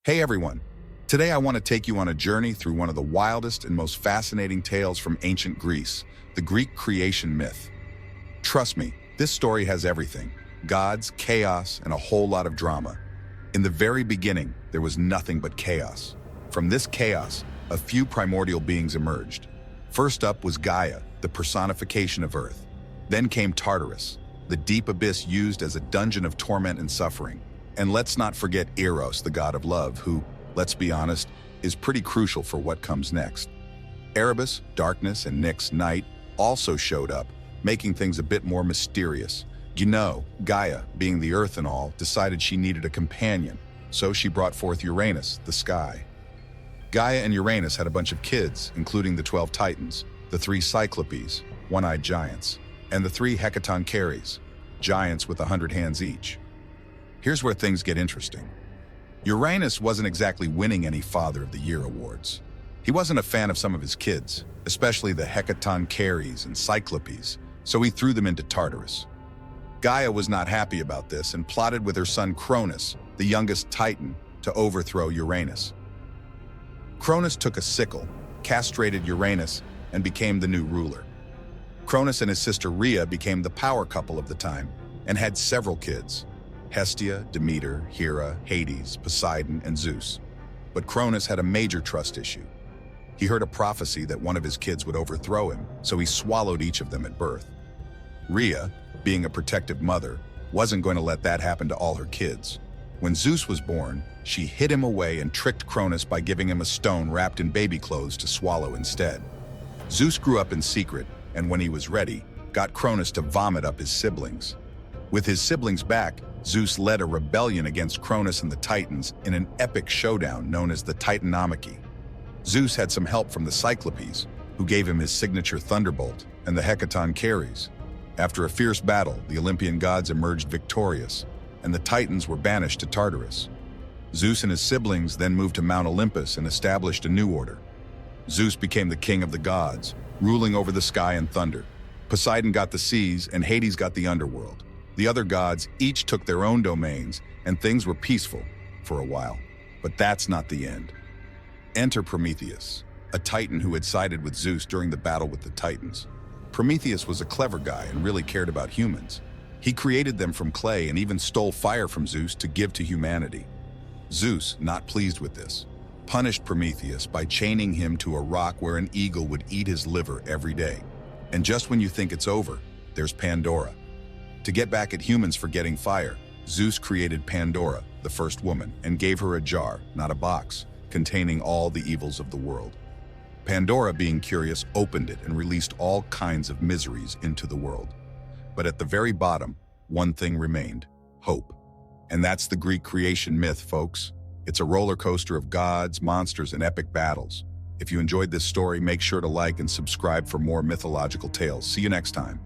Hey everyone! Today I want to take you on a journey through one of the wildest and most fascinating tales from ancient Greece, the Greek creation myth. Trust me, this story has everything: gods, chaos, and a whole lot of drama. In the very beginning, there was nothing but chaos. From this chaos, a few primordial beings emerged. First up was Gaia, the personification of Earth. Then came Tartarus, the deep abyss used as a dungeon of torment and suffering. And let's not forget Eros, the god of love, who, let's be honest, is pretty crucial for what comes next. Erebus, darkness, and Nyx, night, also showed up, making things a bit more mysterious. You know, Gaia, being the earth and all, decided she needed a companion, so she brought forth Uranus, the sky. Gaia and Uranus had a bunch of kids, including the 12 Titans, the 3 Cyclopes, one-eyed giants, and the 3 Hecatoncheires, giants with 100 hands each. Here's where things get interesting. Uranus wasn't exactly winning any Father of the Year awards. He wasn't a fan of some of his kids, especially the Hecatoncheires and Cyclopes, so he threw them into Tartarus. Gaia was not happy about this and plotted with her son Cronus, the youngest Titan, to overthrow Uranus. Cronus took a sickle, castrated Uranus, and became the new ruler. Cronus and his sister Rhea became the power couple of the time and had several kids: Hestia, Demeter, Hera, Hades, Poseidon, and Zeus. But Cronus had a major trust issue. He heard a prophecy that one of his kids would overthrow him, so he swallowed each of them at birth. Rhea, being a protective mother, wasn't going to let that happen to all her kids. When Zeus was born, she hid him away and tricked Cronus by giving him a stone wrapped in baby clothes to swallow instead. Zeus grew up in secret, and when he was ready, got Cronus to vomit up his siblings. With his siblings back, Zeus led a rebellion against Cronus and the Titans in an epic showdown known as the Titanomachy. Zeus had some help from the Cyclopes, who gave him his signature thunderbolt, and the Hecatoncheires. After a fierce battle, the Olympian gods emerged victorious, and the Titans were banished to Tartarus. Zeus and his siblings then moved to Mount Olympus and established a new order. Zeus became the king of the gods, ruling over the sky and thunder. Poseidon got the seas, and Hades got the underworld. The other gods each took their own domains, and things were peaceful for a while. But that's not the end. Enter Prometheus, a Titan who had sided with Zeus during the battle with the Titans. Prometheus was a clever guy and really cared about humans. He created them from clay and even stole fire from Zeus to give to humanity. Zeus, not pleased with this, punished Prometheus by chaining him to a rock where an eagle would eat his liver every day. And just when you think it's over, there's Pandora. To get back at humans for getting fire, Zeus created Pandora, the first woman, and gave her a jar, not a box, containing all the evils of the world. Pandora, being curious, opened it and released all kinds of miseries into the world. But at the very bottom, one thing remained: hope. And that's the Greek creation myth, folks. It's a roller coaster of gods, monsters, and epic battles. If you enjoyed this story, make sure to like and subscribe for more mythological tales. See you next time.